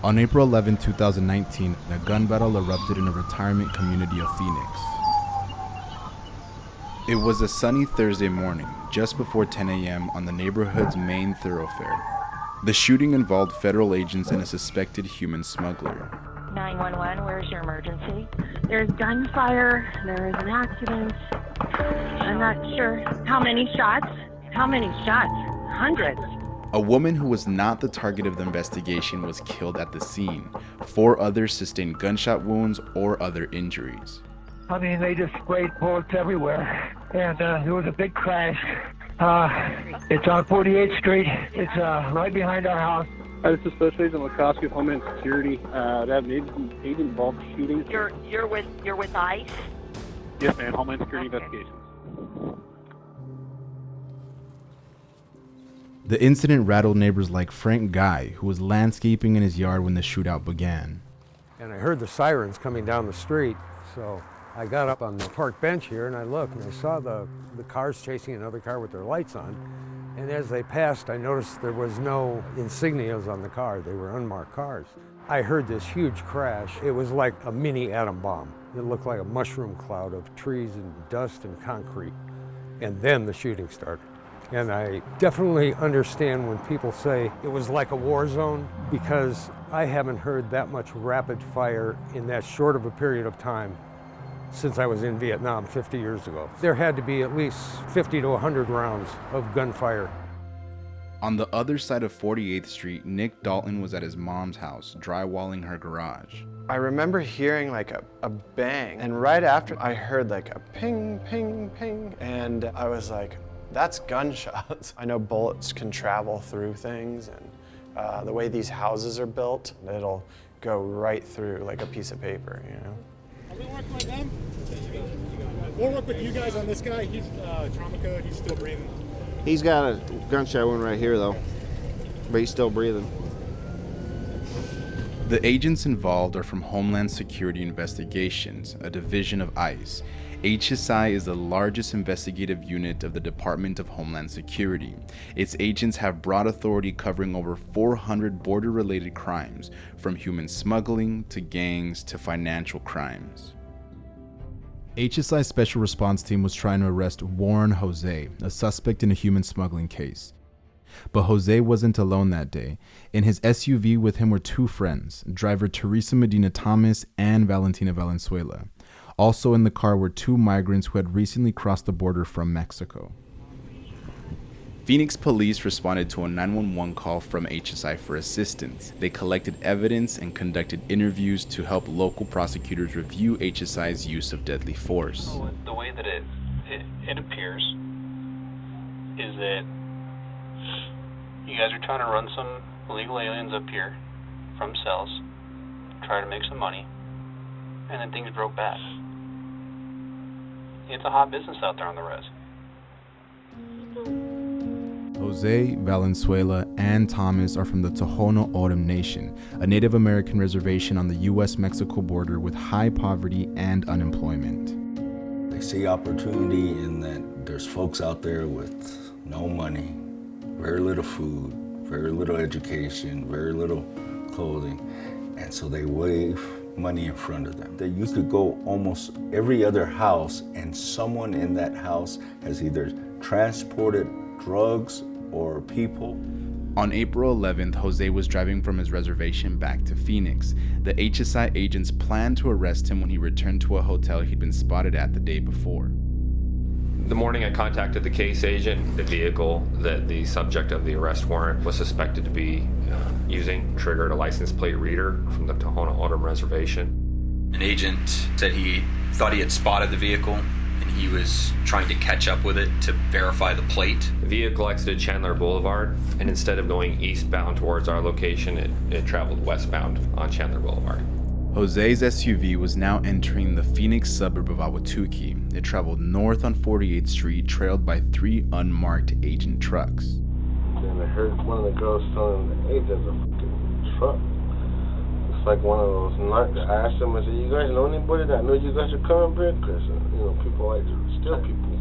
On April 11, 2019, a gun battle erupted in a retirement community of Phoenix. It was a sunny Thursday morning, just before 10 a.m. on the neighborhood's main thoroughfare. The shooting involved federal agents and a suspected human smuggler. 911, where's your emergency? There's gunfire, there is an accident. I'm not sure. How many shots? How many shots? Hundreds. A woman who was not the target of the investigation was killed at the scene. 4 others sustained gunshot wounds or other injuries. I mean, they just sprayed bullets everywhere, and there was a big crash. It's on 48th Street. It's right behind our house. This is Special Agent Acoustic of Homeland Security. That an agent involved in shooting. You're with ICE? Yes, ma'am. Homeland Security Investigations. The incident rattled neighbors like Frank Guy, who was landscaping in his yard when the shootout began. And I heard the sirens coming down the street, so I got up on the park bench here and I looked and I saw the cars chasing another car with their lights on. And as they passed, I noticed there was no insignias on the car. They were unmarked cars. I heard this huge crash. It was like a mini atom bomb. It looked like a mushroom cloud of trees and dust and concrete. And then the shooting started. And I definitely understand when people say it was like a war zone, because I haven't heard that much rapid fire in that short of a period of time since I was in Vietnam 50 years ago. There had to be at least 50 to 100 rounds of gunfire. On the other side of 48th Street, Nick Dalton was at his mom's house, drywalling her garage. I remember hearing like a bang, and right after I heard like a ping, ping, ping, and I was like, that's gunshots. I know bullets can travel through things, and the way these houses are built, it'll go right through like a piece of paper, you know? Are we working with them? We'll work with you guys on this guy. He's trauma code, he's still breathing. He's got a gunshot wound right here though, but he's still breathing. The agents involved are from Homeland Security Investigations, a division of ICE. HSI is the largest investigative unit of the Department of Homeland Security. Its agents have broad authority covering over 400 border-related crimes, from human smuggling to gangs to financial crimes. HSI's Special Response Team was trying to arrest Warren Jose, a suspect in a human smuggling case. But Jose wasn't alone that day. In his SUV with him were 2 friends, driver Teresa Medina Thomas and Valentina Valenzuela. Also in the car were 2 migrants who had recently crossed the border from Mexico. Phoenix police responded to a 911 call from HSI for assistance. They collected evidence and conducted interviews to help local prosecutors review HSI's use of deadly force. So the way that it appears is that you guys are trying to run some illegal aliens up here from cells, try to make some money, and then things broke bad. It's a hot business out there on the res. Jose, Valenzuela, and Thomas are from the Tohono O'odham Nation, a Native American reservation on the U.S.-Mexico border with high poverty and unemployment. They see opportunity in that there's folks out there with no money, very little food, very little education, very little clothing, and so they wave money in front of them. That you could go almost every other house and someone in that house has either transported drugs or people. On April 11th, Jose was driving from his reservation back to Phoenix. The HSI agents planned to arrest him when he returned to a hotel he'd been spotted at the day before. The morning I contacted the case agent, the vehicle that the subject of the arrest warrant was suspected to be using triggered a license plate reader from the Tohono O'odham Reservation. An agent said he thought he had spotted the vehicle and he was trying to catch up with it to verify the plate. The vehicle exited Chandler Boulevard, and instead of going eastbound towards our location, it traveled westbound on Chandler Boulevard. Jose's SUV was now entering the Phoenix suburb of Ahwatukee. It traveled north on 48th Street, trailed by 3 unmarked agent trucks. And I heard one of the girls telling the agent, there's a fucking truck. It's like one of those narcs. I asked them, I said, you guys know anybody that knows you guys are coming back? Because, people like to steal people.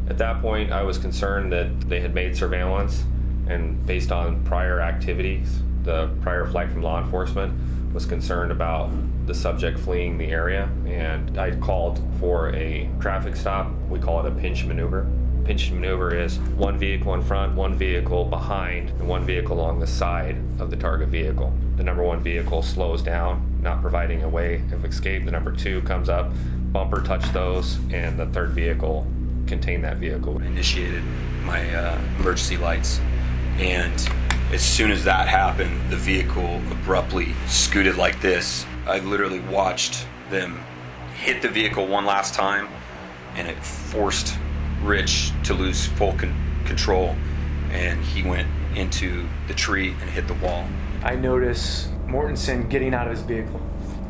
At that point, I was concerned that they had made surveillance, and based on prior activities The prior flight from law enforcement was concerned about the subject fleeing the area, and I called for a traffic stop. We call it a pinch maneuver. Pinch maneuver is one vehicle in front, one vehicle behind, and one vehicle along the side of the target vehicle. The number one vehicle slows down, not providing a way of escape. The number two comes up, bumper touch those, and the third vehicle contain that vehicle. I initiated my emergency lights, and as soon as that happened, the vehicle abruptly scooted like this. I literally watched them hit the vehicle one last time, and it forced Rich to lose full control, and he went into the tree and hit the wall. I notice Mortensen getting out of his vehicle,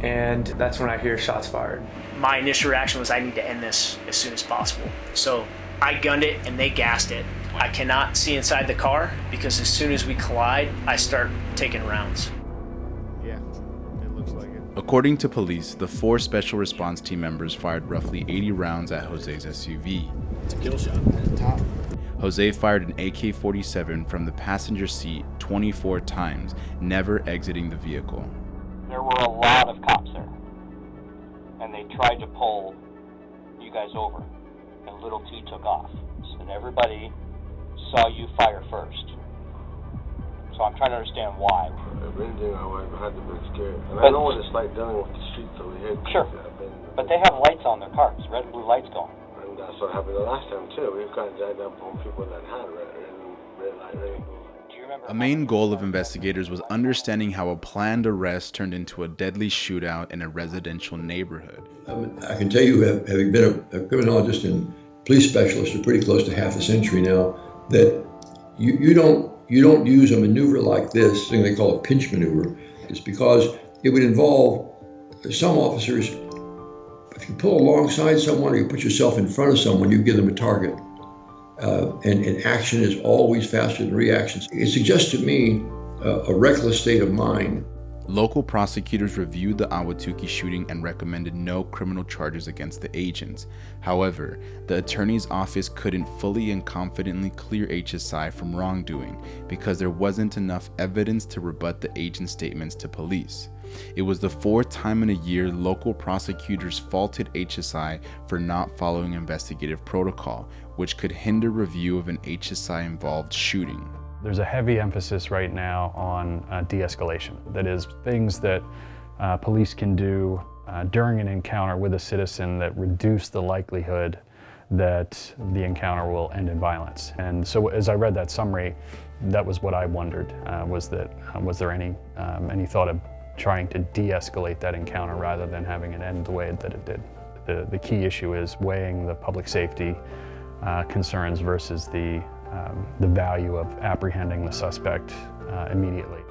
and that's when I hear shots fired. My initial reaction was I need to end this as soon as possible. So I gunned it and they gassed it. I cannot see inside the car because as soon as we collide, I start taking rounds. Yeah, it looks like it. According to police, the 4 special response team members fired roughly 80 rounds at Jose's SUV. It's a kill shot at the top. Jose fired an AK-47 from the passenger seat 24 times, never exiting the vehicle. There were a lot of cops there, and they tried to pull you guys over, and little T took off. So everybody saw you fire first. So I'm trying to understand why. If anything, I would have had to be scared. And I know what it's like dealing with the streets over here. Sure. But they have lights on their cars, red and blue lights going. And that's what happened the last time, too. We've got jacked up on people that had red light, red and blue light. A main goal of investigators was understanding how a planned arrest turned into a deadly shootout in a residential neighborhood. I can tell you, having been a criminologist and police specialist for pretty close to half a century now, that you don't use a maneuver like this, thing they call a pinch maneuver. It's because it would involve some officers. If you pull alongside someone or you put yourself in front of someone, you give them a target. And action is always faster than reactions. It suggests to me a reckless state of mind. Local prosecutors reviewed the Ahwatukee shooting and recommended no criminal charges against the agents. However, the attorney's office couldn't fully and confidently clear HSI from wrongdoing because there wasn't enough evidence to rebut the agent's statements to police. It was the 4th time in a year local prosecutors faulted HSI for not following investigative protocol, which could hinder review of an HSI-involved shooting. There's a heavy emphasis right now on de-escalation. That is, things that police can do during an encounter with a citizen that reduce the likelihood that the encounter will end in violence. And so as I read that summary, that was what I wondered, was there any thought of trying to de-escalate that encounter rather than having it end the way that it did. The key issue is weighing the public safety concerns versus the value of apprehending the suspect immediately.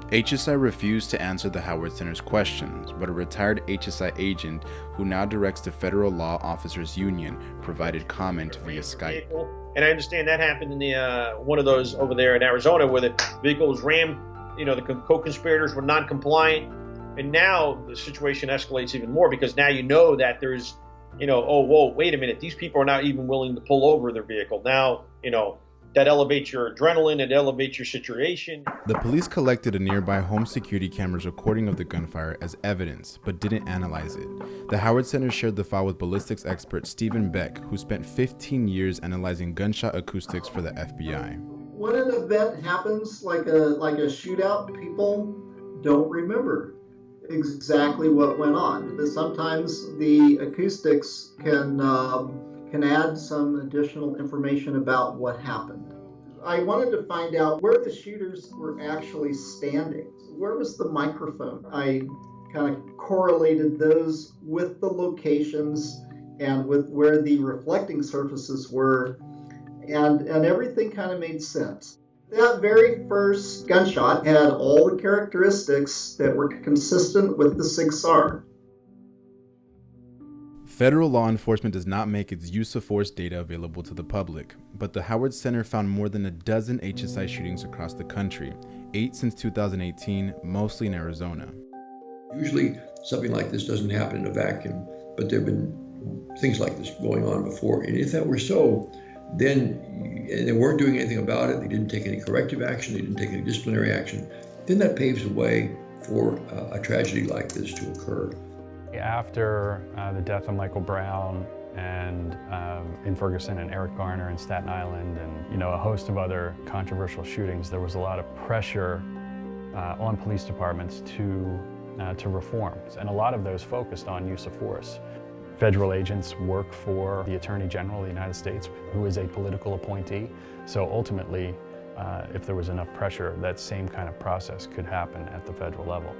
HSI refused to answer the Howard Center's questions, but a retired HSI agent who now directs the Federal Law Officers Union provided comment via Skype. And I understand that happened in the one of those over there in Arizona where the vehicle was rammed. You know, the co-conspirators were non-compliant, and now the situation escalates even more because now you know that there's, oh, whoa, wait a minute, these people are not even willing to pull over their vehicle. Now, that elevates your adrenaline, it elevates your situation. The police collected a nearby home security camera's recording of the gunfire as evidence, but didn't analyze it. The Howard Center shared the file with ballistics expert Stephen Beck, who spent 15 years analyzing gunshot acoustics for the FBI. When an event happens, like a shootout, people don't remember exactly what went on. But sometimes the acoustics can add some additional information about what happened. I wanted to find out where the shooters were actually standing. Where was the microphone? I kind of correlated those with the locations and with where the reflecting surfaces were. And everything kind of made sense. That very first gunshot had all the characteristics that were consistent with the Sig Sauer. Federal law enforcement does not make its use of force data available to the public, but the Howard Center found more than a dozen HSI shootings across the country, 8 since 2018, mostly in Arizona. Usually something like this doesn't happen in a vacuum, but there have been things like this going on before. And if that were so, then and they weren't doing anything about it, they didn't take any corrective action, they didn't take any disciplinary action, then that paves the way for a tragedy like this to occur. After the death of Michael Brown and in Ferguson and Eric Garner in Staten Island and a host of other controversial shootings, there was a lot of pressure on police departments to reform, and a lot of those focused on use of force. Federal agents work for the Attorney General of the United States, who is a political appointee, so ultimately if there was enough pressure, that same kind of process could happen at the federal level.